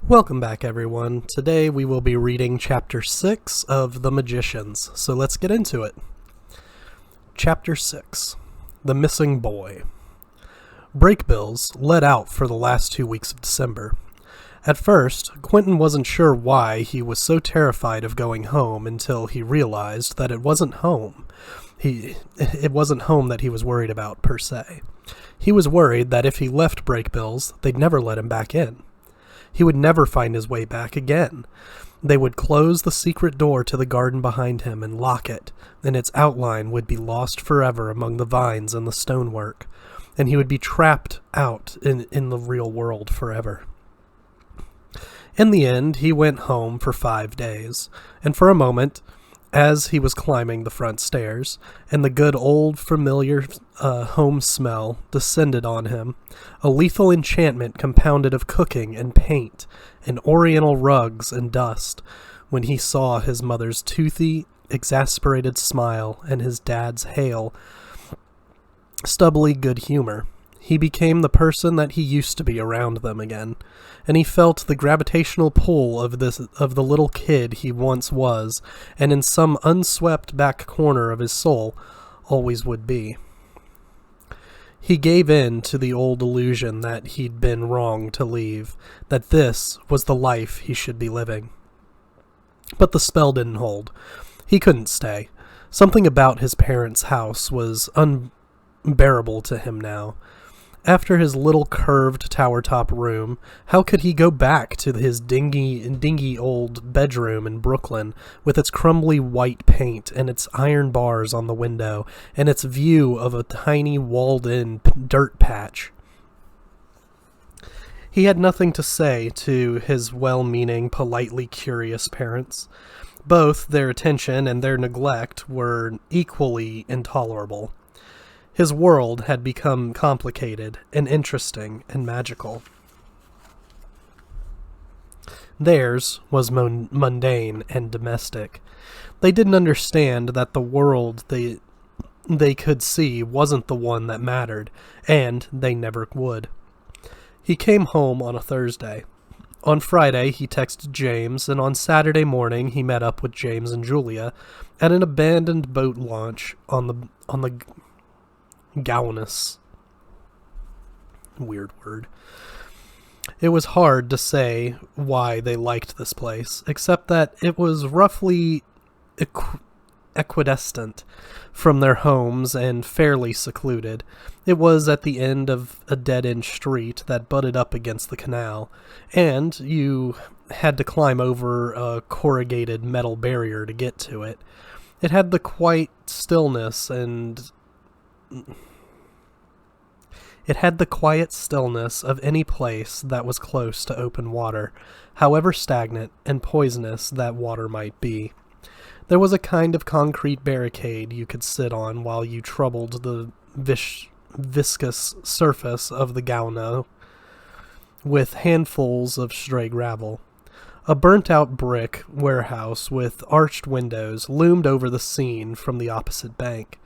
Welcome back, everyone. Today we will be reading Chapter 6 of The Magicians, so let's get into it. Chapter 6. The Missing Boy. Brakebills let out for the last 2 weeks of December. At first, Quentin wasn't sure why he was so terrified of going home until he realized that it wasn't home. It wasn't home that he was worried about, per se. He was worried that if he left Brakebills, they'd never let him back in. He would never find his way back again. They would close the secret door to the garden behind him and lock it, and its outline would be lost forever among the vines and the stonework, and he would be trapped out in the real world forever. In the end, he went home for 5 days, and for a moment, as he was climbing the front stairs, and the good old familiar home smell descended on him, a lethal enchantment compounded of cooking and paint and oriental rugs and dust, when he saw his mother's toothy, exasperated smile and his dad's hale, stubbly good humor, he became the person that he used to be around them again, and he felt the gravitational pull of the little kid he once was, and in some unswept back corner of his soul always would be. He gave in to the old illusion that he'd been wrong to leave, that this was the life he should be living. But the spell didn't hold. He couldn't stay. Something about his parents' house was unbearable to him now. After his little curved tower-top room, how could he go back to his dingy old bedroom in Brooklyn with its crumbly white paint and its iron bars on the window and its view of a tiny walled-in dirt patch? He had nothing to say to his well-meaning, politely curious parents. Both their attention and their neglect were equally intolerable. His world had become complicated and interesting and magical. Theirs was mundane and domestic. They didn't understand that the world they could see wasn't the one that mattered, and they never would. He came home on a Thursday. On Friday, he texted James, and on Saturday morning, he met up with James and Julia at an abandoned boat launch on the Gowanus. Weird word. It was hard to say why they liked this place, except that it was roughly equidistant from their homes and fairly secluded. It was at the end of a dead-end street that butted up against the canal, and you had to climb over a corrugated metal barrier to get to it. It had the quiet stillness of any place that was close to open water, however stagnant and poisonous that water might be. There was a kind of concrete barricade you could sit on while you troubled the viscous surface of the Gauna with handfuls of stray gravel. A burnt-out brick warehouse with arched windows loomed over the scene from the opposite bank.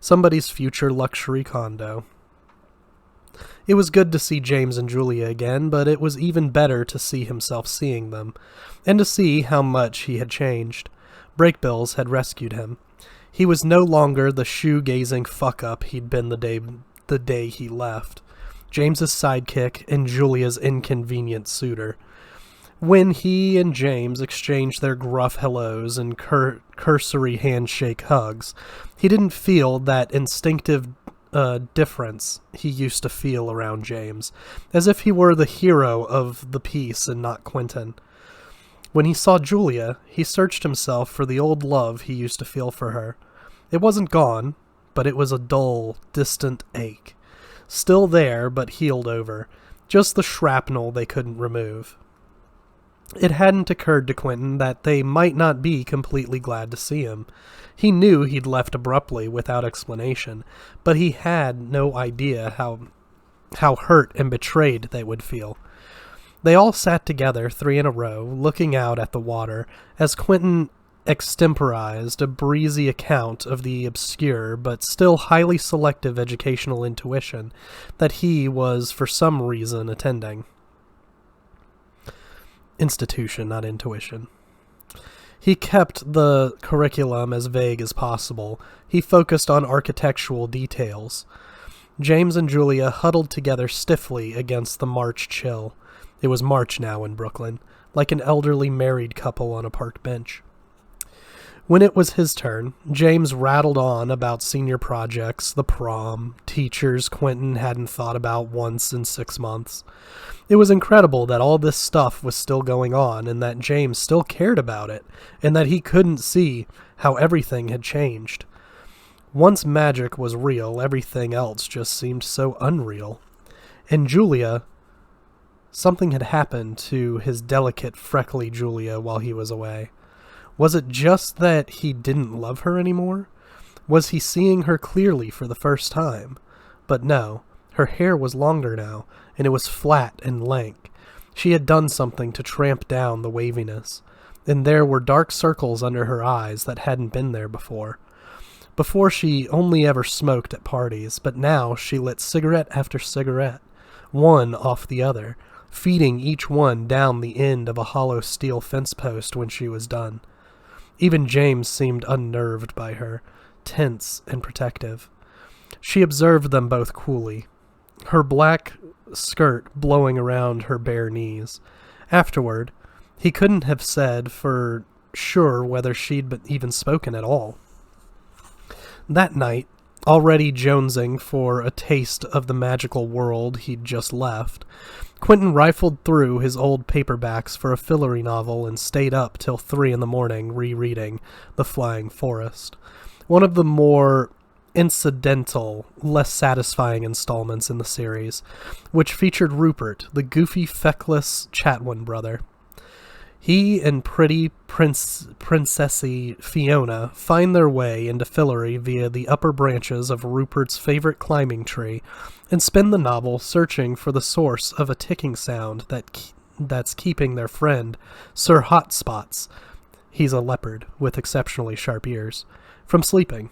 Somebody's future luxury condo. It was good to see James and Julia again, but it was even better to see himself seeing them, and to see how much he had changed. Brakebills had rescued him. He was no longer the shoe-gazing fuck-up he'd been the day he left, James's sidekick and Julia's inconvenient suitor. When he and James exchanged their gruff hellos and cursory handshake hugs, he didn't feel that instinctive difference he used to feel around James, as if he were the hero of the piece and not Quentin. When he saw Julia, he searched himself for the old love he used to feel for her. It wasn't gone, but it was a dull, distant ache. Still there, but healed over. Just the shrapnel they couldn't remove. It hadn't occurred to Quentin that they might not be completely glad to see him. He knew he'd left abruptly without explanation, but he had no idea how hurt and betrayed they would feel. They all sat together, 3 in a row, looking out at the water, as Quentin extemporized a breezy account of the obscure but still highly selective educational intuition that he was for some reason attending. institution, not intuition. He kept the curriculum as vague as possible. He focused on architectural details. James and Julia huddled together stiffly against the March chill. It was March now in Brooklyn, like an elderly married couple on a park bench. When it was his turn, James rattled on about senior projects, the prom, teachers Quentin hadn't thought about once in 6 months. It was incredible that all this stuff was still going on and that James still cared about it and that he couldn't see how everything had changed. Once magic was real, everything else just seemed so unreal. And Julia, something had happened to his delicate, freckly Julia while he was away. Was it just that he didn't love her anymore? Was he seeing her clearly for the first time? But no, her hair was longer now, and it was flat and lank. She had done something to tramp down the waviness, and there were dark circles under her eyes that hadn't been there before. Before she only ever smoked at parties, but now she lit cigarette after cigarette, one off the other, feeding each one down the end of a hollow steel fence post when she was done. Even James seemed unnerved by her, tense and protective. She observed them both coolly, her black skirt blowing around her bare knees. Afterward, he couldn't have said for sure whether she'd even spoken at all. That night, already jonesing for a taste of the magical world he'd just left, Quentin rifled through his old paperbacks for a Fillory novel and stayed up till 3 a.m. rereading The Flying Forest, one of the more incidental, less satisfying installments in the series, which featured Rupert, the goofy, feckless Chatwin brother. He and pretty princessy Fiona find their way into Fillory via the upper branches of Rupert's favorite climbing tree and spend the novel searching for the source of a ticking sound that's keeping their friend, Sir Hotspots, he's a leopard with exceptionally sharp ears, from sleeping.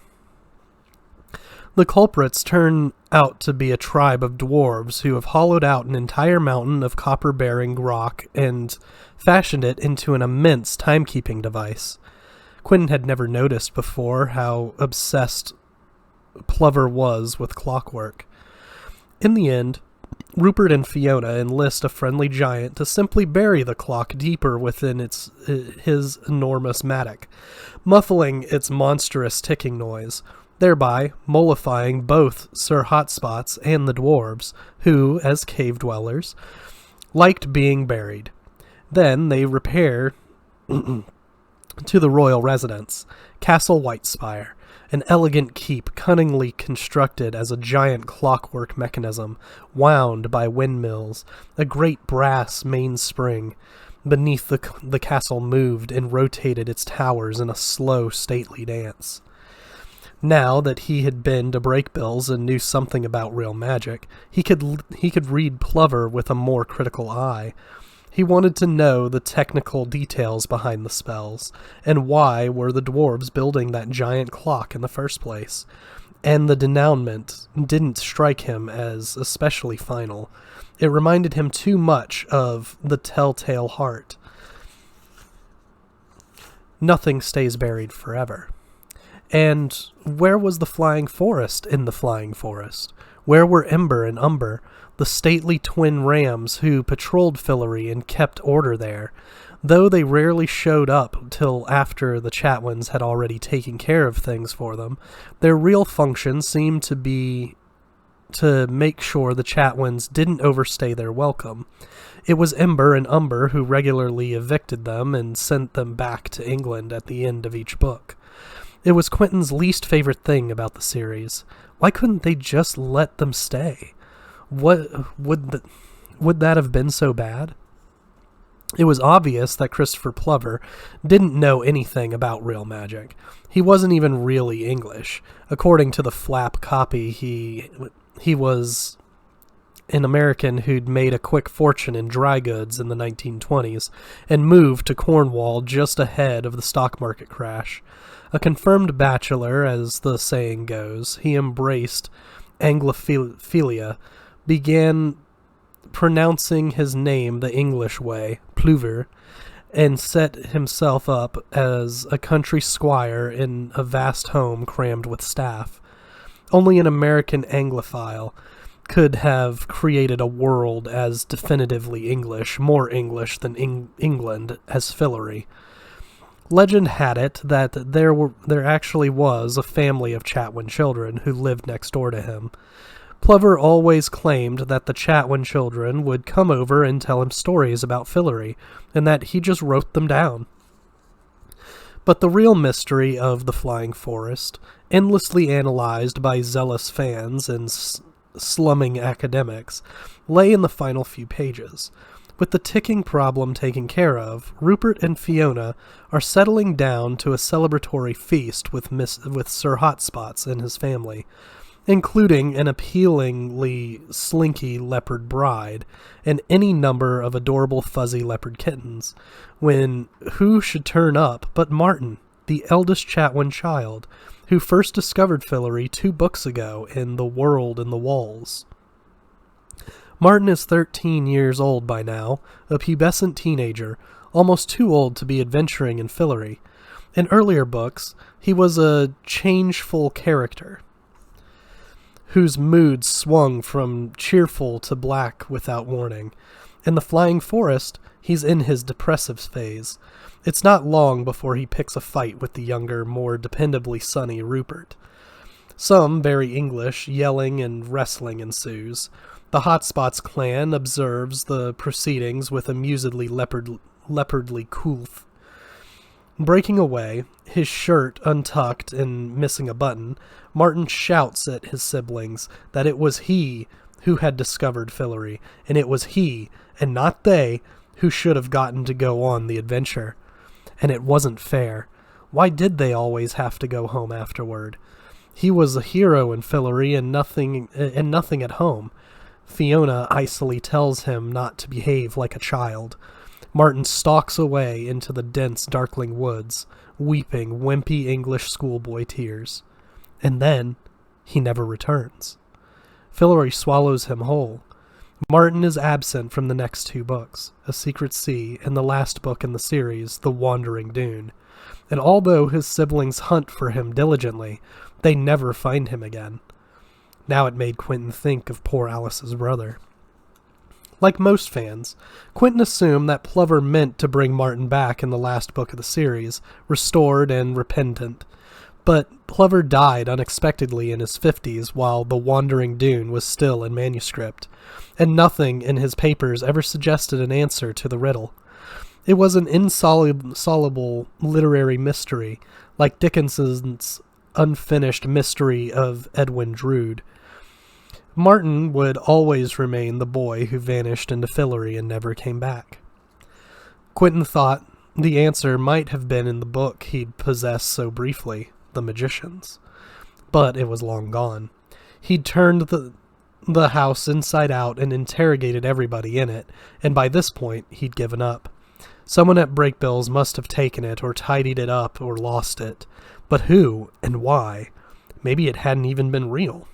The culprits turn out to be a tribe of dwarves who have hollowed out an entire mountain of copper-bearing rock and fashioned it into an immense timekeeping device. Quentin had never noticed before how obsessed Plover was with clockwork. In the end, Rupert and Fiona enlist a friendly giant to simply bury the clock deeper within his enormous mattock, muffling its monstrous ticking noise, thereby mollifying both Sir Hotspots and the dwarves, who, as cave dwellers, liked being buried. Then they repair to the royal residence, Castle Whitespire, an elegant keep cunningly constructed as a giant clockwork mechanism, wound by windmills, a great brass mainspring. Beneath the castle moved and rotated its towers in a slow, stately dance. Now that he had been to Brakebills and knew something about real magic, he could read Plover with a more critical eye. He wanted to know the technical details behind the spells, and why were the dwarves building that giant clock in the first place. And the denouement didn't strike him as especially final. It reminded him too much of the Telltale Heart. Nothing stays buried forever. And where was the Flying Forest in the Flying Forest? Where were Ember and Umber, the stately twin rams who patrolled Fillory and kept order there? Though they rarely showed up till after the Chatwins had already taken care of things for them, their real function seemed to be to make sure the Chatwins didn't overstay their welcome. It was Ember and Umber who regularly evicted them and sent them back to England at the end of each book. It was Quentin's least favorite thing about the series. Why couldn't they just let them stay? What would that have been so bad? It was obvious that Christopher Plover didn't know anything about real magic. He wasn't even really English. According to the flap copy, he was an American who'd made a quick fortune in dry goods in the 1920s and moved to Cornwall just ahead of the stock market crash. A confirmed bachelor, as the saying goes, he embraced Anglophilia, began pronouncing his name the English way, Plover, and set himself up as a country squire in a vast home crammed with staff. Only an American Anglophile could have created a world as definitively English, more English than England, as Fillory. Legend had it that there actually was a family of Chatwin children who lived next door to him. Plover always claimed that the Chatwin children would come over and tell him stories about Fillory, and that he just wrote them down. But the real mystery of the Flying Forest, endlessly analyzed by zealous fans and slumming academics, lay in the final few pages. With the ticking problem taken care of, Rupert and Fiona are settling down to a celebratory feast with Sir Hotspots and his family, including an appealingly slinky leopard bride and any number of adorable fuzzy leopard kittens, when who should turn up but Martin, the eldest Chatwin child, who first discovered Fillory 2 books ago in The World in the Walls. Martin is 13 years old by now, a pubescent teenager, almost too old to be adventuring in Fillory. In earlier books, he was a changeful character, whose moods swung from cheerful to black without warning. In The Flying Forest, he's in his depressive phase. It's not long before he picks a fight with the younger, more dependably sunny Rupert. Some very English yelling and wrestling ensues. The Hotspots clan observes the proceedings with amusedly leopardly coolth. Breaking away, his shirt untucked and missing a button, Martin shouts at his siblings that it was he who had discovered Fillory, and it was he, and not they, who should have gotten to go on the adventure. And it wasn't fair. Why did they always have to go home afterward? He was a hero in Fillory and nothing at home. Fiona icily tells him not to behave like a child. Martin stalks away into the dense, darkling woods, weeping wimpy English schoolboy tears. And then he never returns. Fillory swallows him whole. Martin is absent from the next 2 books, A Secret Sea and the last book in the series, The Wandering Dune. And although his siblings hunt for him diligently, they never find him again. Now it made Quentin think of poor Alice's brother. Like most fans, Quentin assumed that Plover meant to bring Martin back in the last book of the series, restored and repentant. But Plover died unexpectedly in his 50s while The Wandering Dune was still in manuscript, and nothing in his papers ever suggested an answer to the riddle. It was an insoluble literary mystery, like Dickinson's unfinished mystery of Edwin Drood. Martin would always remain the boy who vanished into Fillory and never came back. Quentin thought the answer might have been in the book he'd possessed so briefly, The Magicians. But it was long gone. He'd turned the house inside out and interrogated everybody in it, and by this point he'd given up. Someone at Brakebills must have taken it or tidied it up or lost it. But who and why? Maybe it hadn't even been real.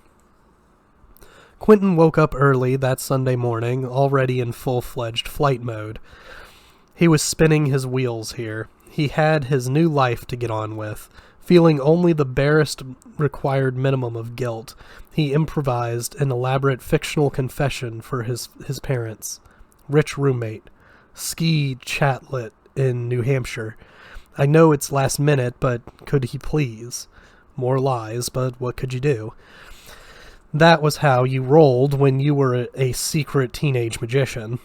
Quentin woke up early that Sunday morning, already in full-fledged flight mode. He was spinning his wheels here. He had his new life to get on with. Feeling only the barest required minimum of guilt, he improvised an elaborate fictional confession for his parents. Rich roommate. Ski chatlet in New Hampshire. I know it's last minute, but could he please? More lies, but what could you do? That was how you rolled when you were a secret teenage magician.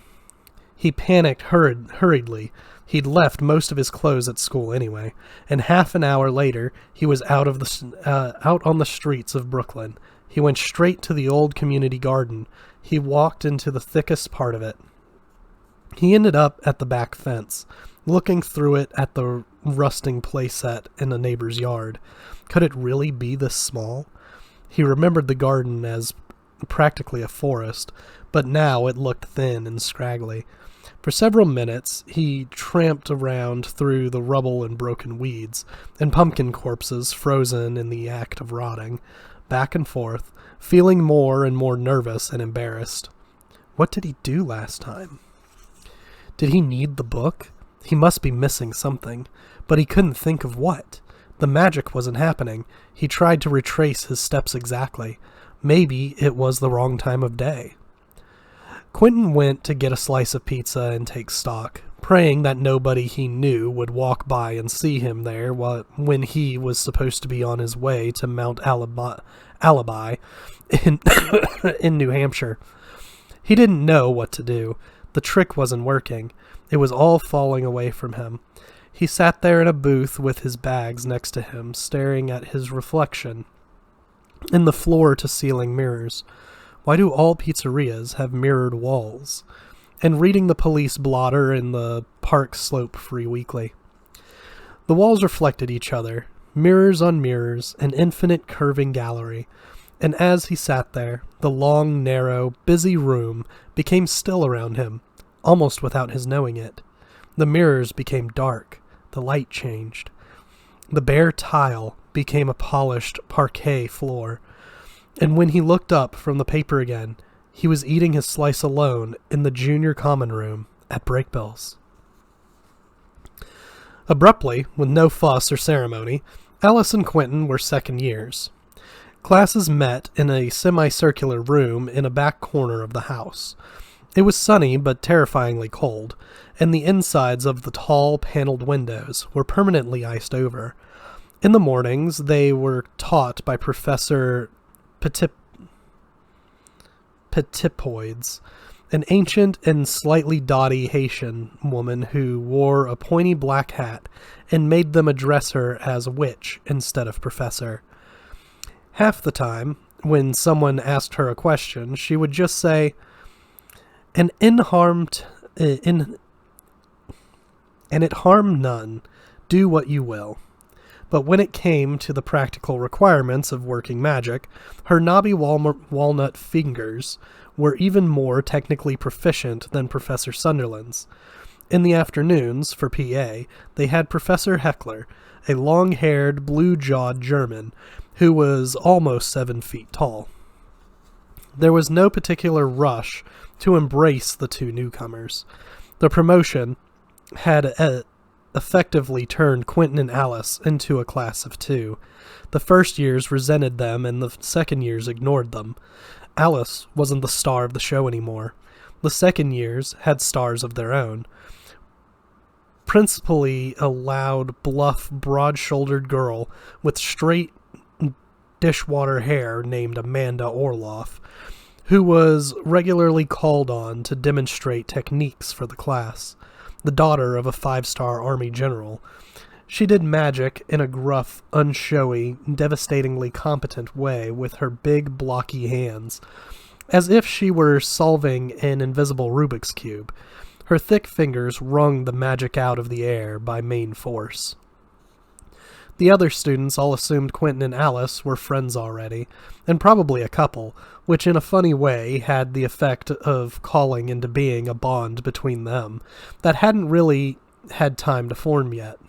He panicked hurriedly. He'd left most of his clothes at school anyway, and half an hour later he was out on the streets of Brooklyn. He went straight to the old community garden. He walked into the thickest part of it. He ended up at the back fence, looking through it at the rusting playset in a neighbor's yard. Could it really be this small? He remembered the garden as practically a forest, but now it looked thin and scraggly. For several minutes, he tramped around through the rubble and broken weeds, and pumpkin corpses frozen in the act of rotting, back and forth, feeling more and more nervous and embarrassed. What did he do last time? Did he need the book? He must be missing something, but he couldn't think of what. The magic wasn't happening. He tried to retrace his steps exactly. Maybe it was the wrong time of day. Quentin went to get a slice of pizza and take stock, praying that nobody he knew would walk by and see him there when he was supposed to be on his way to Mount Alibi in, in New Hampshire. He didn't know what to do. The trick wasn't working. It was all falling away from him. He sat there in a booth with his bags next to him, staring at his reflection in the floor-to-ceiling mirrors. Why do all pizzerias have mirrored walls? And reading the police blotter in the Park Slope Free Weekly. The walls reflected each other, mirrors on mirrors, an infinite curving gallery. And as he sat there, the long, narrow, busy room became still around him, almost without his knowing it. The mirrors became dark. The light changed. The bare tile became a polished parquet floor. And when he looked up from the paper again, he was eating his slice alone in the junior common room at Brakebills. Abruptly, with no fuss or ceremony, Alice and Quentin were second years. Classes met in a semicircular room in a back corner of the house. It was sunny but terrifyingly cold, and the insides of the tall paneled windows were permanently iced over. In the mornings, they were taught by Professor Petipoids, an ancient and slightly dotty Haitian woman who wore a pointy black hat and made them address her as witch instead of professor. Half the time, when someone asked her a question, she would just say, and it harmed none. Do what you will. But when it came to the practical requirements of working magic, her knobby walnut fingers were even more technically proficient than Professor Sunderland's. In the afternoons, for PA, they had Professor Heckler, a long-haired, blue-jawed German, who was almost 7 feet tall. There was no particular rush to embrace the two newcomers. The promotion had effectively turned Quentin and Alice into a class of two. The first years resented them, and the second years ignored them. Alice wasn't the star of the show anymore. The second years had stars of their own. Principally a loud, bluff, broad-shouldered girl with straight dishwater hair named Amanda Orloff, who was regularly called on to demonstrate techniques for the class. The daughter of a 5-star Army general. She did magic in a gruff, unshowy, devastatingly competent way with her big, blocky hands, as if she were solving an invisible Rubik's Cube. Her thick fingers wrung the magic out of the air by main force. The other students all assumed Quentin and Alice were friends already, and probably a couple, which in a funny way had the effect of calling into being a bond between them that hadn't really had time to form yet.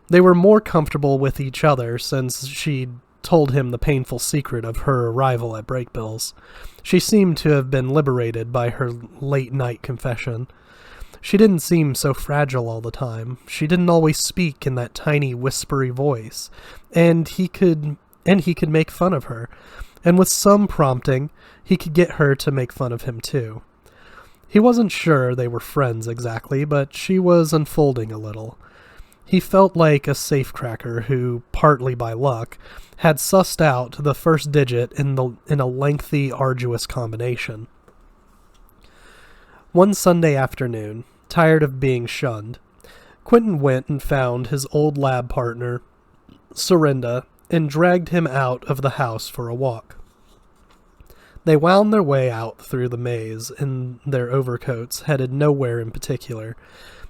They were more comfortable with each other since she'd told him the painful secret of her arrival at Brakebills. She seemed to have been liberated by her late-night confession. She didn't seem so fragile all the time. She didn't always speak in that tiny, whispery voice, and he could make fun of her. And with some prompting, he could get her to make fun of him too. He wasn't sure they were friends exactly, but she was unfolding a little. He felt like a safecracker who, partly by luck, had sussed out the first digit in a lengthy, arduous combination. One Sunday afternoon, tired of being shunned, Quentin went and found his old lab partner, Sorinda, and dragged him out of the house for a walk. They wound their way out through the maze in their overcoats, headed nowhere in particular,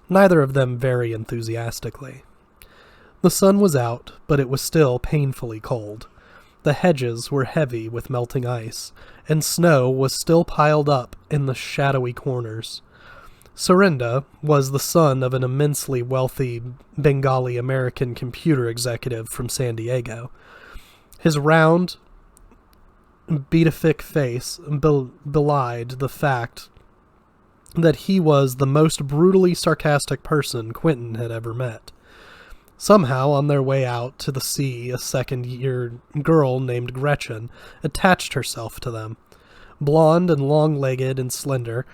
neither of them very enthusiastically. The sun was out, but it was still painfully cold. The hedges were heavy with melting ice, and snow was still piled up in the shadowy corners. Sorinda was the son of an immensely wealthy Bengali-American computer executive from San Diego. His round, beatific face belied the fact that he was the most brutally sarcastic person Quentin had ever met. Somehow, on their way out to the sea, a second-year girl named Gretchen attached herself to them. Blonde and long-legged and slender,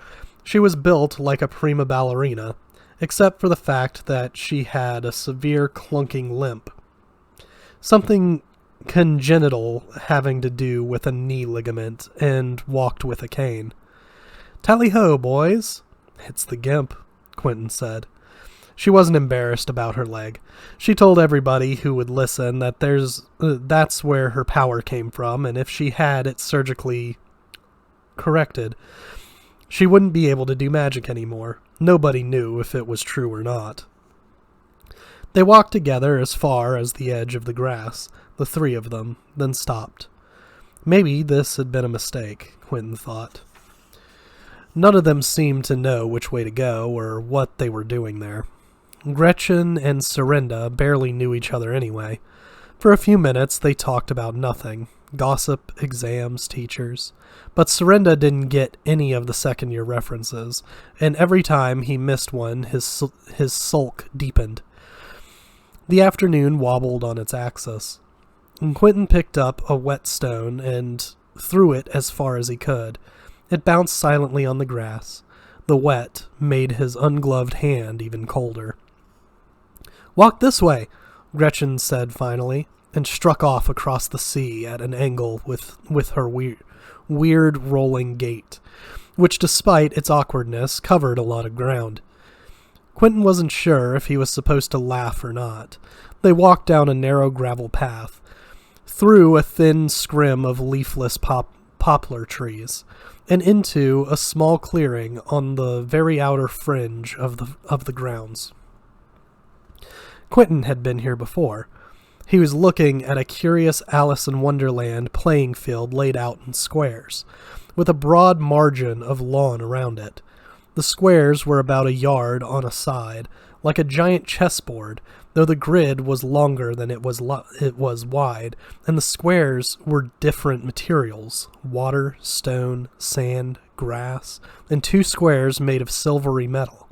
she was built like a prima ballerina, except for the fact that she had a severe clunking limp. Something congenital having to do with a knee ligament, and walked with a cane. "Tally-ho, boys!" "It's the Gimp," Quentin said. She wasn't embarrassed about her leg. She told everybody who would listen that that's where her power came from, and if she had it surgically corrected, she wouldn't be able to do magic anymore. Nobody knew if it was true or not. They walked together as far as the edge of the grass, the three of them, then stopped. Maybe this had been a mistake, Quentin thought. None of them seemed to know which way to go or what they were doing there. Gretchen and Serinda barely knew each other anyway. For a few minutes they talked about nothing. Gossip, exams, teachers. But Serinda didn't get any of the second-year references, and every time he missed one, his sulk deepened. The afternoon wobbled on its axis. Quentin picked up a wet stone and threw it as far as he could. It bounced silently on the grass. The wet made his ungloved hand even colder. "Walk this way," Gretchen said finally, and struck off across the sea at an angle with her weird rolling gait, which, despite its awkwardness, covered a lot of ground. Quentin wasn't sure if he was supposed to laugh or not. They walked down a narrow gravel path, through a thin scrim of leafless poplar trees, and into a small clearing on the very outer fringe of the grounds. Quentin had been here before. He was looking at a curious Alice in Wonderland playing field laid out in squares, with a broad margin of lawn around it. The squares were about a yard on a side, like a giant chessboard, though the grid was longer than it was wide, and the squares were different materials: water, stone, sand, grass, and 2 squares made of silvery metal.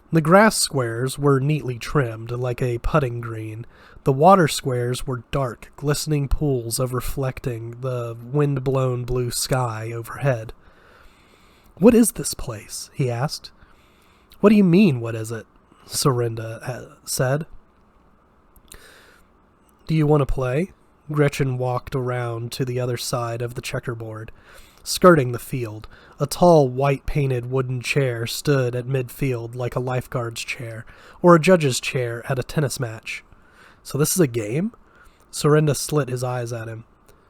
The grass squares were neatly trimmed, like a putting green. The water squares were dark, glistening pools of reflecting the wind-blown blue sky overhead. "What is this place?" he asked. "What do you mean, what is it?" Serinda said. "Do you want to play?" Gretchen walked around to the other side of the checkerboard. Skirting the field, a tall, white-painted wooden chair stood at midfield like a lifeguard's chair, or a judge's chair at a tennis match. "So this is a game?" Serinda slit his eyes at him.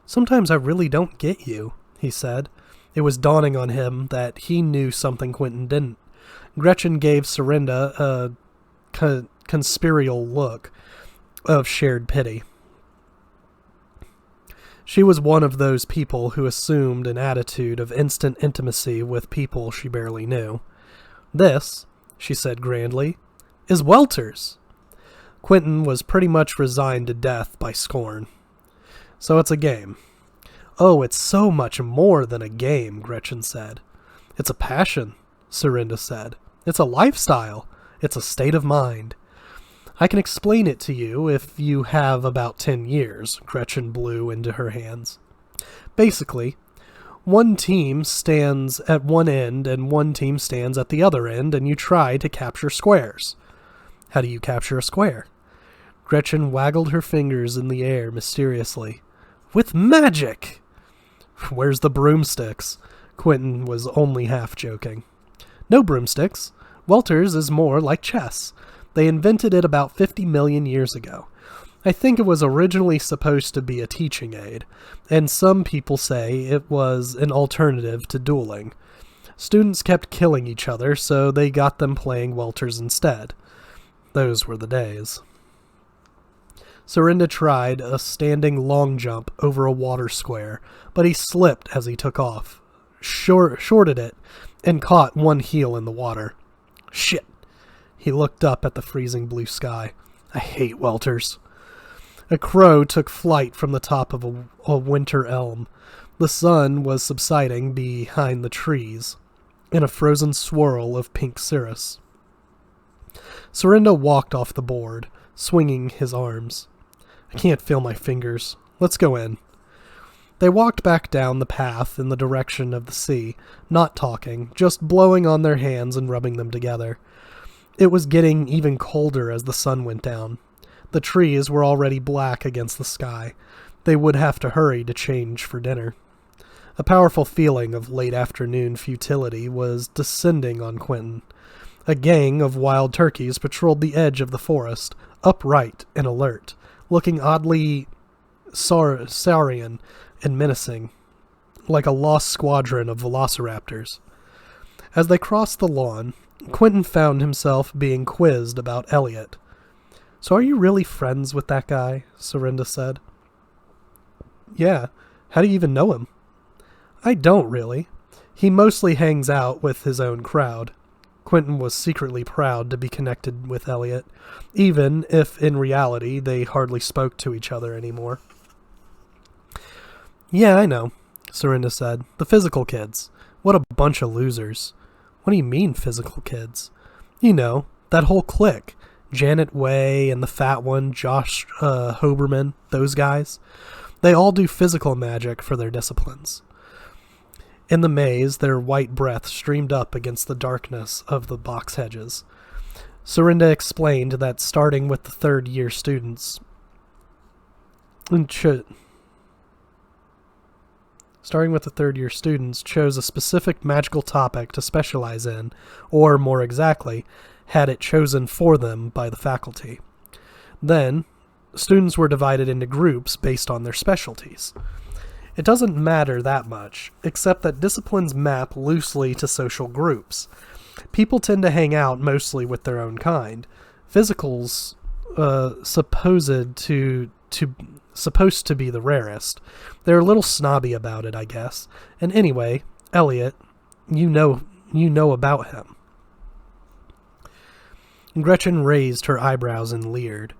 "Sometimes I really don't get you," he said. It was dawning on him that he knew something Quentin didn't. Gretchen gave Serinda a conspiratorial look of shared pity. She was one of those people who assumed an attitude of instant intimacy with people she barely knew. "This," she said grandly, "is Welters." Quentin was pretty much resigned to death by scorn. "So it's a game." "Oh, it's so much more than a game," Gretchen said. "It's a passion," Serinda said. "It's a lifestyle. It's a state of mind." "I can explain it to you if you have about 10 years, Gretchen blew into her hands. "Basically, one team stands at one end and one team stands at the other end, and you try to capture squares." "How do you capture a square?" Gretchen waggled her fingers in the air mysteriously. "With magic!" "Where's the broomsticks?" Quentin was only half joking. "No broomsticks. Welters is more like chess. They invented it about 50 million years ago. I think it was originally supposed to be a teaching aid, and some people say it was an alternative to dueling. Students kept killing each other, so they got them playing Welters instead. Those were the days." Serinda tried a standing long jump over a water square, but he slipped as he took off, shorted it, and caught one heel in the water. "Shit!" He looked up at the freezing blue sky. "I hate Welters." A crow took flight from the top of a winter elm. The sun was subsiding behind the trees. in a frozen swirl of pink cirrus. Serinda walked off the board, swinging his arms. I can't feel my fingers. Let's go in. They walked back down the path in the direction of the sea, not talking, just blowing on their hands and rubbing them together. It was getting even colder as the sun went down. The trees were already black against the sky. They would have to hurry to change for dinner. A powerful feeling of late afternoon futility was descending on Quentin. A gang of wild turkeys patrolled the edge of the forest, upright and alert, looking oddly saurian and menacing, like a lost squadron of velociraptors. As they crossed the lawn, Quentin found himself being quizzed about Elliot. "So are you really friends with that guy?" Serinda said. "Yeah. How do you even know him?" "I don't really. He mostly hangs out with his own crowd." Quentin was secretly proud to be connected with Elliot, even if in reality they hardly spoke to each other anymore. "Yeah, I know," Serinda said. "The physical kids. What a bunch of losers." "What do you mean, physical kids?" "You know, that whole clique. Janet Way and the fat one, Josh Hoberman, those guys. They all do physical magic for their disciplines." In the maze, their white breath streamed up against the darkness of the box hedges. Serinda explained that starting with the third-year students chose a specific magical topic to specialize in, or more exactly, had it chosen for them by the faculty. Then, students were divided into groups based on their specialties. It doesn't matter that much, except that disciplines map loosely to social groups. People tend to hang out mostly with their own kind. Physicals, supposed to be the rarest. They're a little snobby about it, I guess. And anyway, Elliot, you know about him. Gretchen raised her eyebrows and leered.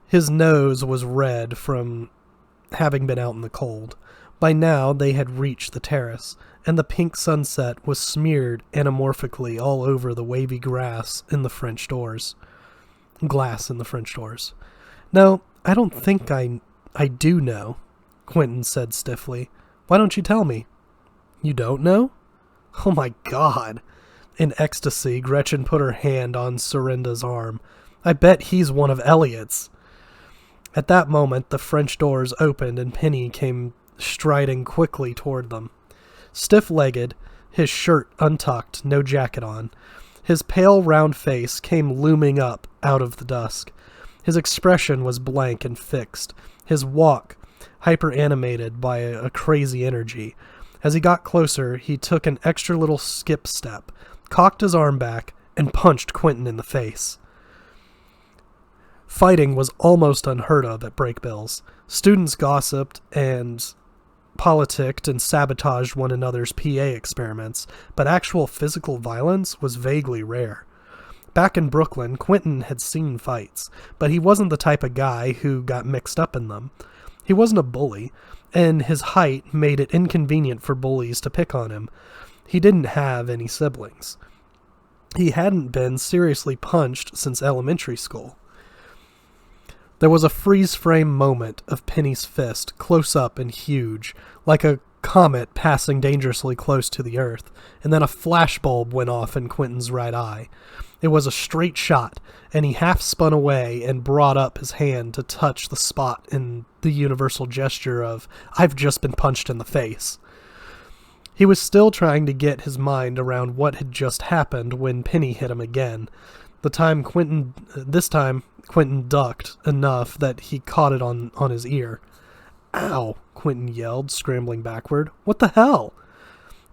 His nose was red from having been out in the cold. By now they had reached the terrace, and the pink sunset was smeared anamorphically all over the wavy glass in the French doors. "No, I don't think I do know," Quentin said stiffly. "Why don't you tell me?" "You don't know?" "Oh my God!" In ecstasy, Gretchen put her hand on Serinda's arm. "I bet he's one of Elliot's." At that moment, the French doors opened and Penny came striding quickly toward them. Stiff-legged, his shirt untucked, no jacket on, his pale round face came looming up out of the dusk. His expression was blank and fixed, his walk hyper-animated by a crazy energy. As he got closer, he took an extra little skip step, cocked his arm back, and punched Quentin in the face. Fighting was almost unheard of at Brakebills. Students gossiped and politicked and sabotaged one another's PA experiments, but actual physical violence was vaguely rare. Back in Brooklyn, Quentin had seen fights, but he wasn't the type of guy who got mixed up in them. He wasn't a bully, and his height made it inconvenient for bullies to pick on him. He didn't have any siblings. He hadn't been seriously punched since elementary school. There was a freeze-frame moment of Penny's fist, close up and huge, like a comet passing dangerously close to the earth, and then a flashbulb went off in Quentin's right eye. It was a straight shot, and he half spun away and brought up his hand to touch the spot in the universal gesture of, "I've just been punched in the face." He was still trying to get his mind around what had just happened when Penny hit him again. This time, Quentin ducked enough that he caught it on his ear. "Ow!" Quentin yelled, scrambling backward. "What the hell?"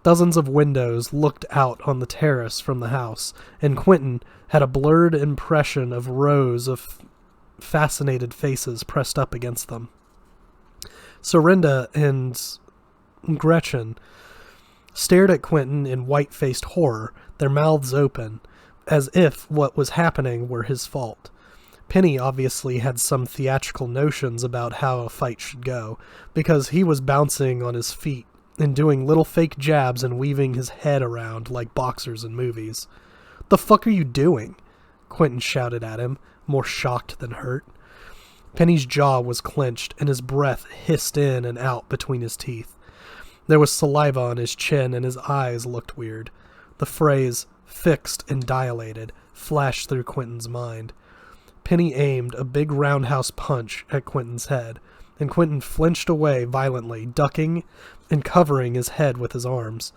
Dozens of windows looked out on the terrace from the house, and Quentin had a blurred impression of rows of fascinated faces pressed up against them. Serinda and Gretchen stared at Quentin in white-faced horror, their mouths open, as if what was happening were his fault. Penny obviously had some theatrical notions about how a fight should go, because he was bouncing on his feet and doing little fake jabs and weaving his head around like boxers in movies. "The fuck are you doing?" Quentin shouted at him, more shocked than hurt. Penny's jaw was clenched, and his breath hissed in and out between his teeth. There was saliva on his chin, and his eyes looked weird. The phrase, "fixed and dilated," flashed through Quentin's mind. Penny aimed a big roundhouse punch at Quentin's head, and Quentin flinched away violently, ducking and covering his head with his arms.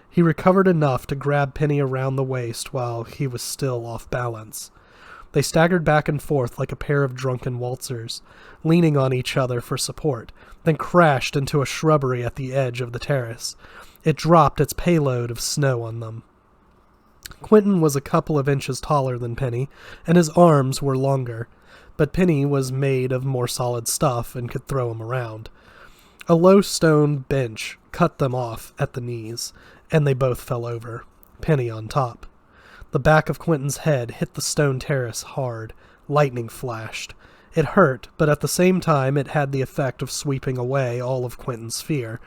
He recovered enough to grab Penny around the waist while he was still off balance. They staggered back and forth like a pair of drunken waltzers, leaning on each other for support, then crashed into a shrubbery at the edge of the terrace. It dropped its payload of snow on them. Quentin was a couple of inches taller than Penny, and his arms were longer, but Penny was made of more solid stuff and could throw him around. A low stone bench cut them off at the knees, and they both fell over, Penny on top. The back of Quentin's head hit the stone terrace hard. Lightning flashed. It hurt, but at the same time it had the effect of sweeping away all of Quentin's fear,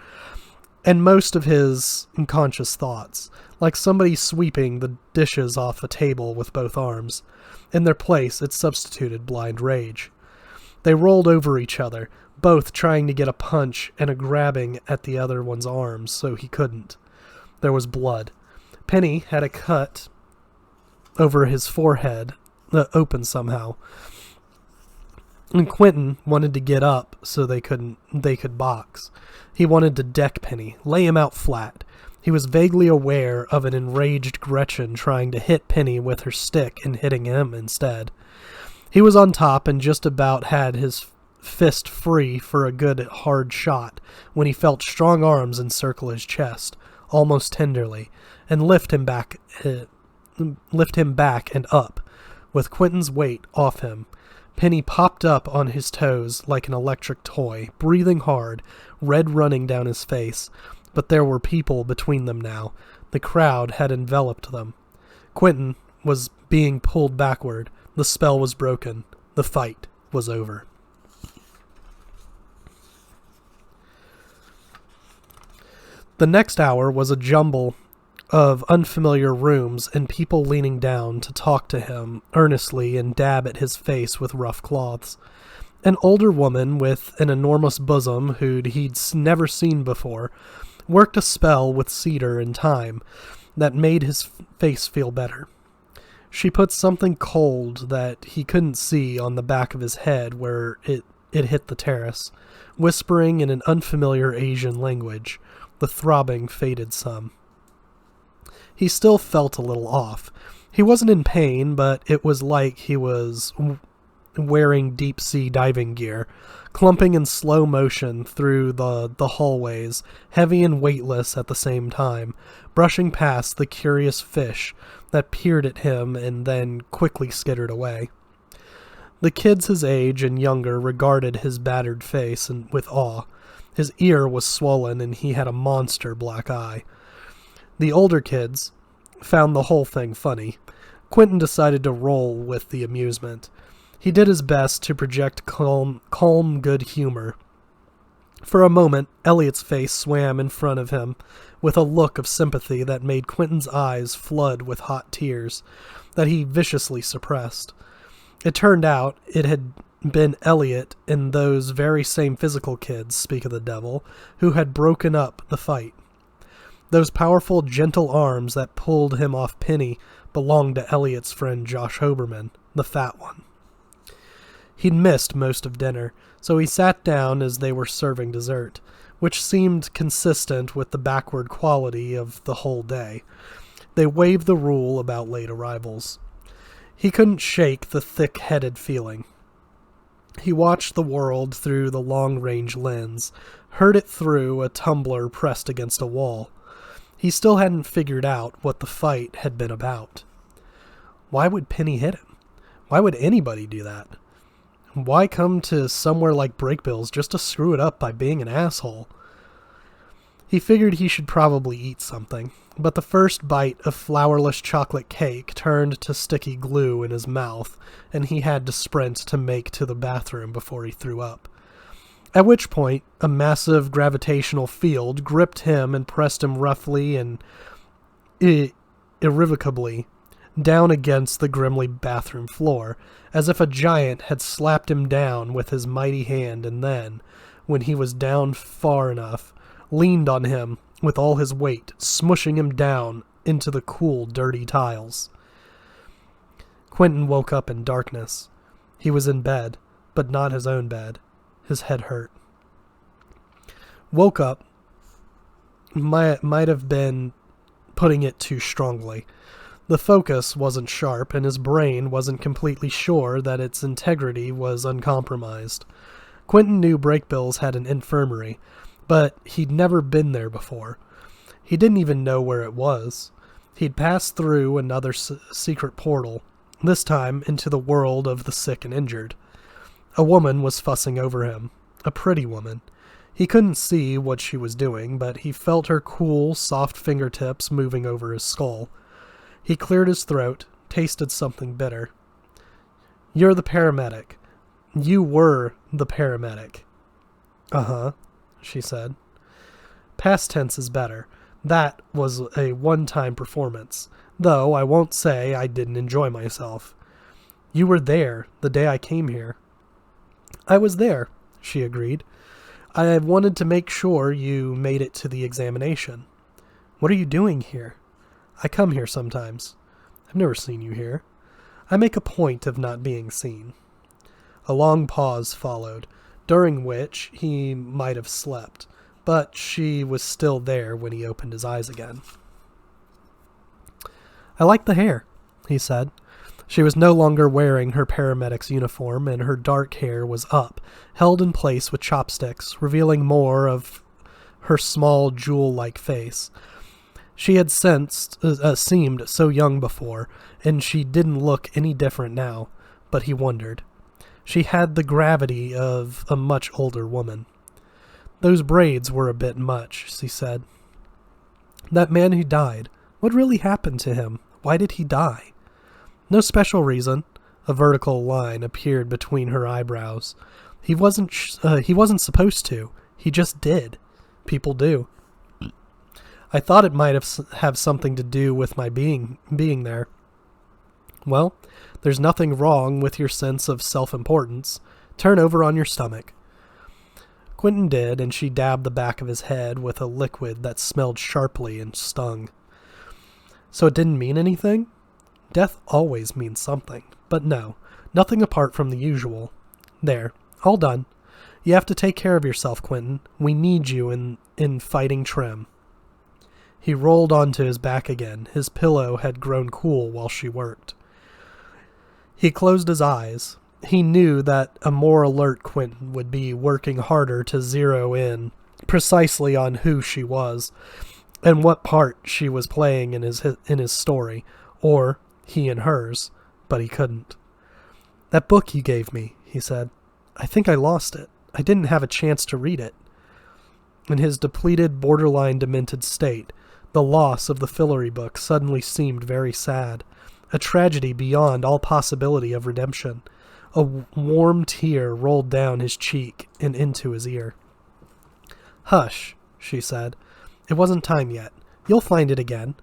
and most of his unconscious thoughts, like somebody sweeping the dishes off a table with both arms. In their place, it substituted blind rage. They rolled over each other, both trying to get a punch and a grabbing at the other one's arms so he couldn't. There was blood. Penny had a cut over his forehead, open somehow. And Quentin wanted to get up so they could box. He wanted to deck Penny, lay him out flat. He was vaguely aware of an enraged Gretchen trying to hit Penny with her stick and hitting him instead. He was on top and just about had his fist free for a good hard shot when he felt strong arms encircle his chest, almost tenderly, and lift him back and up. With Quentin's weight off him, Penny popped up on his toes like an electric toy, breathing hard, red running down his face. But there were people between them now. The crowd had enveloped them. Quentin was being pulled backward. The spell was broken. The fight was over. The next hour was a jumble of unfamiliar rooms and people leaning down to talk to him earnestly and dab at his face with rough cloths. An older woman with an enormous bosom he'd never seen before worked a spell with cedar and thyme that made his face feel better. She put something cold that he couldn't see on the back of his head where it hit the terrace, whispering in an unfamiliar Asian language. The throbbing faded some. He still felt a little off. He wasn't in pain, but it was like he was wearing deep-sea diving gear, clumping in slow motion through the hallways, heavy and weightless at the same time, brushing past the curious fish that peered at him and then quickly skittered away. The kids his age and younger regarded his battered face with awe. His ear was swollen and he had a monster black eye. The older kids found the whole thing funny. Quentin decided to roll with the amusement. He did his best to project calm good humor. For a moment, Elliot's face swam in front of him with a look of sympathy that made Quentin's eyes flood with hot tears that he viciously suppressed. It turned out it had been Elliot and those very same physical kids, speak of the devil, who had broken up the fight. Those powerful, gentle arms that pulled him off Penny belonged to Elliot's friend Josh Hoberman, the fat one. He'd missed most of dinner, so he sat down as they were serving dessert, which seemed consistent with the backward quality of the whole day. They waived the rule about late arrivals. He couldn't shake the thick-headed feeling. He watched the world through the long-range lens, heard it through a tumbler pressed against a wall. He still hadn't figured out what the fight had been about. Why would Penny hit him? Why would anybody do that? Why come to somewhere like Brakebills just to screw it up by being an asshole? He figured he should probably eat something, but the first bite of flourless chocolate cake turned to sticky glue in his mouth, and he had to sprint to make to the bathroom before he threw up. At which point, a massive gravitational field gripped him and pressed him roughly and irrevocably down against the grimly bathroom floor, as if a giant had slapped him down with his mighty hand and then, when he was down far enough, leaned on him with all his weight, smushing him down into the cool, dirty tiles. Quentin woke up in darkness. He was in bed, but not his own bed. His head hurt. Woke up might have been putting it too strongly. The focus wasn't sharp, and his brain wasn't completely sure that its integrity was uncompromised. Quentin knew Brakebills had an infirmary, but he'd never been there before. He didn't even know where it was. He'd passed through another secret portal, this time into the world of the sick and injured. A woman was fussing over him, a pretty woman. He couldn't see what she was doing, but he felt her cool, soft fingertips moving over his skull. He cleared his throat, tasted something bitter. "You're the paramedic. You were the paramedic." "Uh-huh," she said. "Past tense is better. That was a one-time performance, though I won't say I didn't enjoy myself. You were there the day I came here." "I was there," she agreed. "I wanted to make sure you made it to the examination." "What are you doing here?" "I come here sometimes." "I've never seen you here." "I make a point of not being seen." A long pause followed, during which he might have slept, but she was still there when he opened his eyes again. "I like the hair," he said. She was no longer wearing her paramedic's uniform, and her dark hair was up, held in place with chopsticks, revealing more of her small, jewel-like face. She had seemed so young before, and she didn't look any different now, but he wondered. She had the gravity of a much older woman. "Those braids were a bit much," she said. "That man who died, what really happened to him? Why did he die?" "No special reason." A vertical line appeared between her eyebrows. He wasn't supposed to. He just did. People do. "I thought it might have something to do with my being there." "Well, there's nothing wrong with your sense of self-importance. Turn over on your stomach." Quentin did, and she dabbed the back of his head with a liquid that smelled sharply and stung. "So it didn't mean anything?" "Death always means something. But no, nothing apart from the usual. There, all done. You have to take care of yourself, Quentin. We need you in fighting trim." He rolled onto his back again. His pillow had grown cool while she worked. He closed his eyes. He knew that a more alert Quentin would be working harder to zero in precisely on who she was and what part she was playing in his story, or he in hers, but he couldn't. "That book you gave me," he said. "I think I lost it. I didn't have a chance to read it." In his depleted, borderline demented state, the loss of the Fillory book suddenly seemed very sad, a tragedy beyond all possibility of redemption. A warm tear rolled down his cheek and into his ear. "Hush," she said. "It wasn't time yet. You'll find it again,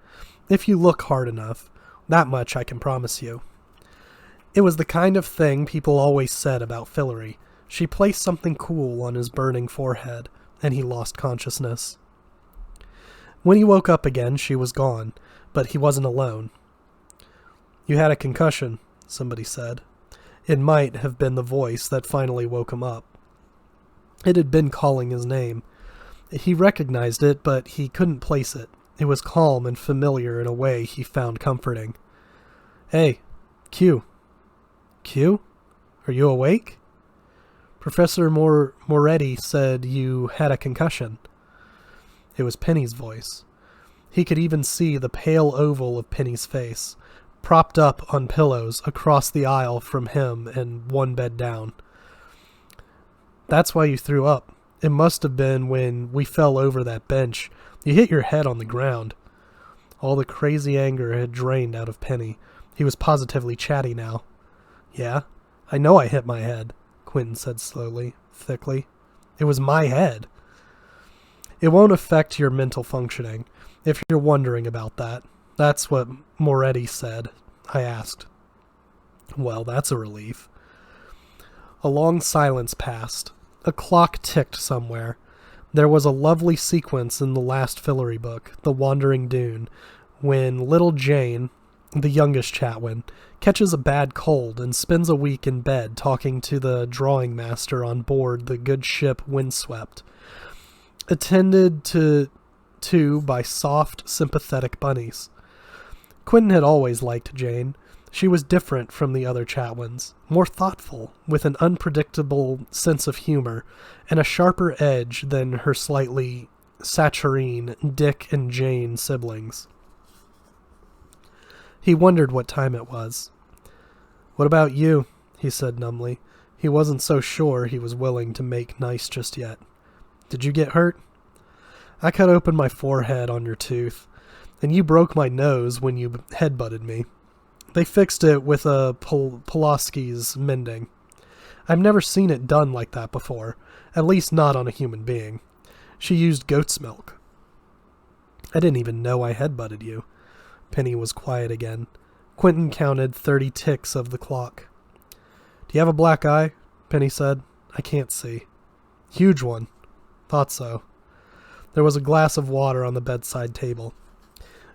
if you look hard enough. That much I can promise you." It was the kind of thing people always said about Fillory. She placed something cool on his burning forehead, and he lost consciousness. When he woke up again, she was gone, but he wasn't alone. "You had a concussion," somebody said. It might have been the voice that finally woke him up. It had been calling his name. He recognized it, but he couldn't place it. It was calm and familiar in a way he found comforting. "Hey, Q. Q? Are you awake? Professor Moretti said you had a concussion." It was Penny's voice. He could even see the pale oval of Penny's face, propped up on pillows across the aisle from him and one bed down. "That's why you threw up. It must have been when we fell over that bench. You hit your head on the ground." All the crazy anger had drained out of Penny. He was positively chatty now. "Yeah, I know I hit my head," Quentin said slowly, thickly. It was my head. It won't affect your mental functioning, if you're wondering about that. That's what Moretti said, I asked. Well, that's a relief. A long silence passed. A clock ticked somewhere. There was a lovely sequence in the last Fillory book, The Wandering Dune, when little Jane, the youngest Chatwin, catches a bad cold and spends a week in bed talking to the drawing master on board the good ship Windswept, attended to by soft, sympathetic bunnies. Quentin had always liked Jane. She was different from the other Chatwins, more thoughtful, with an unpredictable sense of humor, and a sharper edge than her slightly saccharine Dick and Jane siblings. He wondered what time it was. "What about you?" he said numbly. He wasn't so sure he was willing to make nice just yet. "Did you get hurt?" "I cut open my forehead on your tooth, and you broke my nose when you headbutted me. They fixed it with a Pulaski's mending. I've never seen it done like that before, at least not on a human being. She used goat's milk." "I didn't even know I headbutted you." Penny was quiet again. Quentin counted 30 ticks of the clock. "Do you have a black eye?" Penny said. "I can't see." "Huge one." "Thought so." There was a glass of water on the bedside table.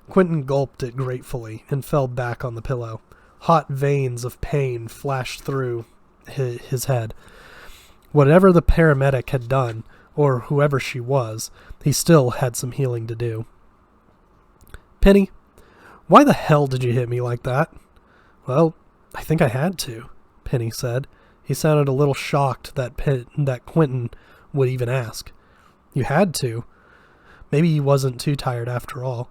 Quentin gulped it gratefully and fell back on the pillow. Hot veins of pain flashed through his head. Whatever the paramedic had done, or whoever she was, he still had some healing to do. "Penny, why the hell did you hit me like that?" "Well, I think I had to," Penny said. He sounded a little shocked that Quentin would even ask. "You had to?" Maybe he wasn't too tired after all.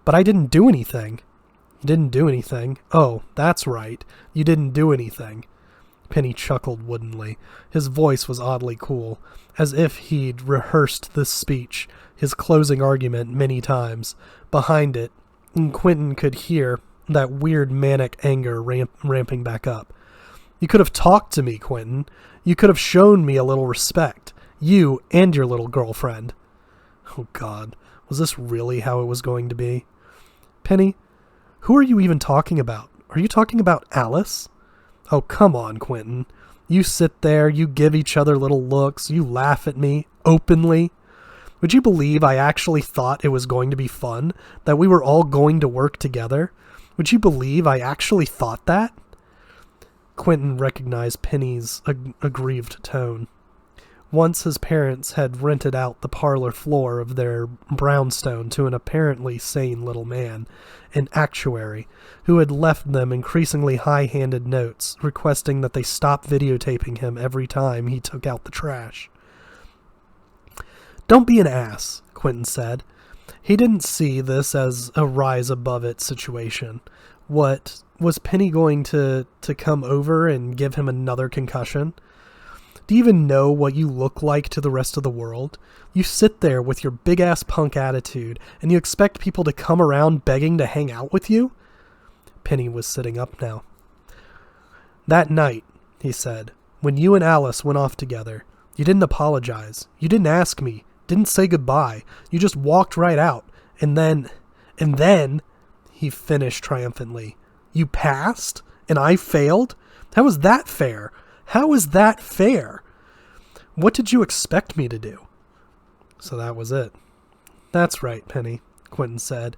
"But I didn't do anything." "You didn't do anything? Oh, that's right. You didn't do anything." Penny chuckled woodenly. His voice was oddly cool, as if he'd rehearsed this speech, his closing argument, many times. Behind it, Quentin could hear that weird manic anger ramping back up. "You could have talked to me, Quentin. You could have shown me a little respect. You and your little girlfriend." Oh, God. Was this really how it was going to be? "Penny, who are you even talking about? Are you talking about Alice?" "Oh, come on, Quentin. You sit there, you give each other little looks, you laugh at me, openly. Would you believe I actually thought it was going to be fun? That we were all going to work together? Would you believe I actually thought that?" Quentin recognized Penny's aggrieved tone. Once his parents had rented out the parlor floor of their brownstone to an apparently sane little man, an actuary, who had left them increasingly high-handed notes requesting that they stop videotaping him every time he took out the trash. "Don't be an ass," Quentin said. He didn't see this as a rise-above-it situation. What, was Penny going to come over and give him another concussion? "Do you even know what you look like to the rest of the world? You sit there with your big-ass punk attitude, and you expect people to come around begging to hang out with you?" Penny was sitting up now. "That night," he said, "when you and Alice went off together, you didn't apologize. You didn't ask me. Didn't say goodbye. You just walked right out. And then, he finished triumphantly, "you passed, and I failed? How is that fair? How is that fair? What did you expect me to do?" So that was it. "That's right, Penny," Quentin said.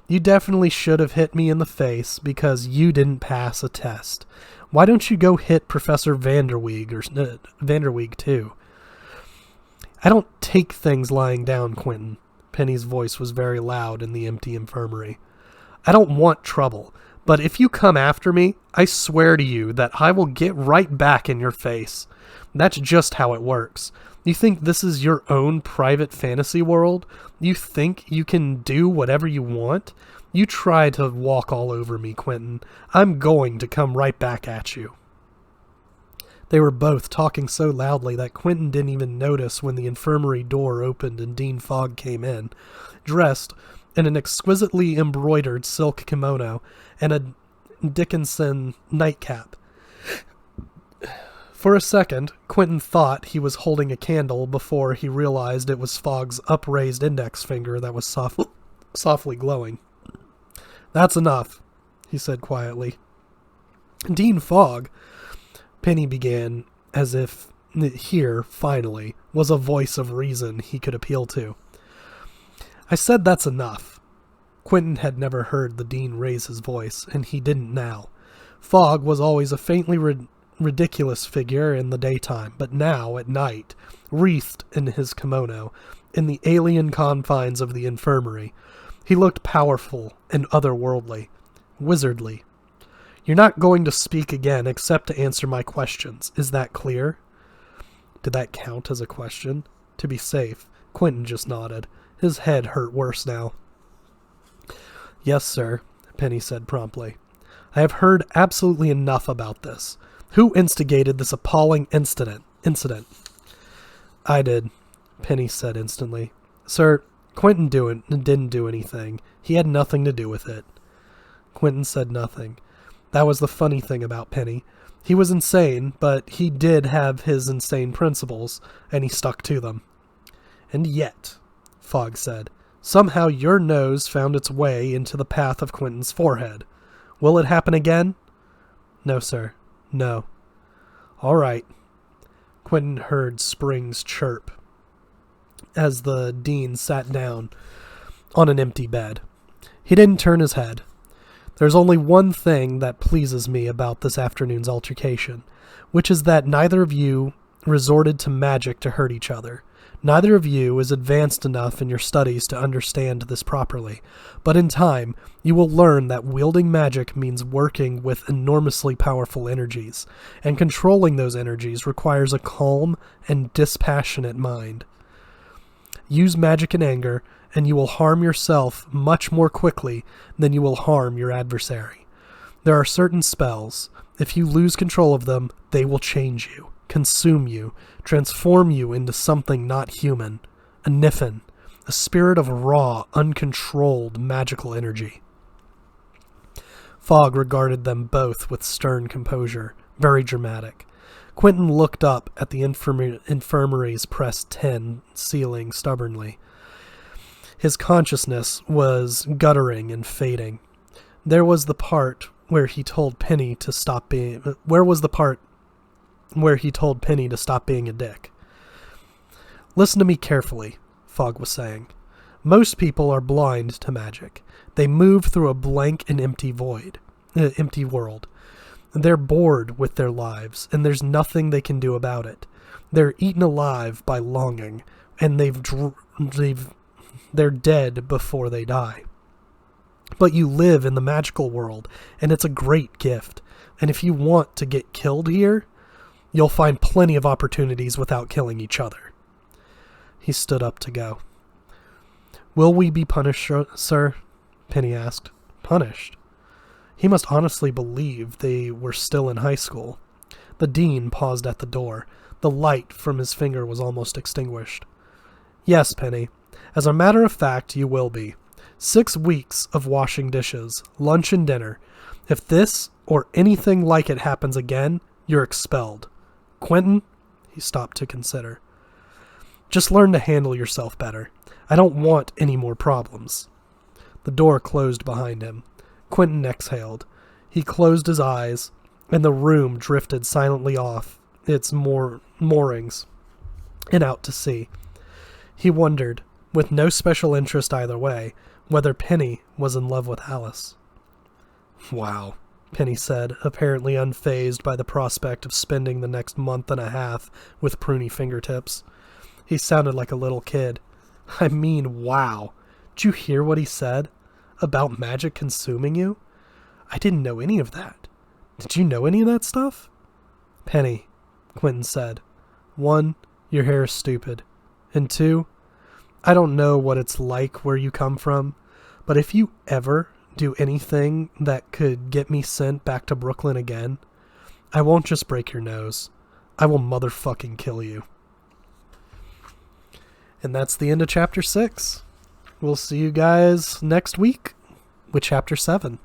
"You definitely should have hit me in the face because you didn't pass a test. Why don't you go hit Professor Vanderweeg too?" "I don't take things lying down, Quentin." Penny's voice was very loud in the empty infirmary. "I don't want trouble. But if you come after me, I swear to you that I will get right back in your face. That's just how it works. You think this is your own private fantasy world? You think you can do whatever you want? You try to walk all over me, Quentin. I'm going to come right back at you." They were both talking so loudly that Quentin didn't even notice when the infirmary door opened and Dean Fogg came in, dressed in an exquisitely embroidered silk kimono and a Dickinson nightcap. For a second, Quentin thought he was holding a candle before he realized it was Fogg's upraised index finger that was softly glowing. "That's enough," he said quietly. "Dean Fogg," Penny began, as if here, finally, was a voice of reason he could appeal to. "I said that's enough." Quentin had never heard the Dean raise his voice, and he didn't now. Fogg was always a faintly ridiculous figure in the daytime, but now, at night, wreathed in his kimono, in the alien confines of the infirmary, he looked powerful and otherworldly, wizardly. "You're not going to speak again except to answer my questions. Is that clear?" Did that count as a question? To be safe, Quentin just nodded. His head hurt worse now. "Yes, sir," Penny said promptly. "I have heard absolutely enough about this. Who instigated this appalling incident? "I did," Penny said instantly. "Sir, Quentin didn't do anything. He had nothing to do with it." Quentin said nothing. That was the funny thing about Penny. He was insane, but he did have his insane principles, and he stuck to them. "And yet," Fogg said, "somehow your nose found its way into the path of Quentin's forehead. Will it happen again?" "No, sir. No." "All right." Quentin heard Springs chirp as the Dean sat down on an empty bed. He didn't turn his head. "There's only one thing that pleases me about this afternoon's altercation, which is that neither of you resorted to magic to hurt each other. Neither of you is advanced enough in your studies to understand this properly, but in time you will learn that wielding magic means working with enormously powerful energies, and controlling those energies requires a calm and dispassionate mind. Use magic in anger, and you will harm yourself much more quickly than you will harm your adversary. There are certain spells. If you lose control of them, they will change you, consume you, transform you into something not human, a Niffin, a spirit of raw, uncontrolled magical energy." Fogg regarded them both with stern composure, very dramatic. Quentin looked up at the infirmary's pressed tin ceiling stubbornly. His consciousness was guttering and fading. There was the part where he told Penny to stop being... Where was the part where he told Penny to stop being a dick? "Listen to me carefully," Fogg was saying. "Most people are blind to magic. They move through a blank and empty world. They're bored with their lives, and there's nothing they can do about it. They're eaten alive by longing, and they're dead before they die. But you live in the magical world, and it's a great gift. And if you want to get killed here, you'll find plenty of opportunities without killing each other." He stood up to go. "Will we be punished, sir?" Penny asked. "Punished?" He must honestly believe they were still in high school. The Dean paused at the door. The light from his finger was almost extinguished. "Yes, Penny. As a matter of fact, you will be. 6 weeks of washing dishes, lunch and dinner. If this or anything like it happens again, you're expelled. Quentin," he stopped to consider, "just learn to handle yourself better. I don't want any more problems." The door closed behind him. Quentin exhaled. He closed his eyes, and the room drifted silently off its moorings and out to sea. He wondered, with no special interest either way, whether Penny was in love with Alice. "Wow," Penny said, apparently unfazed by the prospect of spending the next month and a half with pruny fingertips. He sounded like a little kid. "I mean, wow. Did you hear what he said? About magic consuming you? I didn't know any of that. Did you know any of that stuff?" "Penny," Quentin said. "1, your hair is stupid. And 2, I don't know what it's like where you come from, but if you ever do anything that could get me sent back to Brooklyn again, I won't just break your nose. I will motherfucking kill you." And that's the end of Chapter 6. We'll see you guys next week with Chapter 7.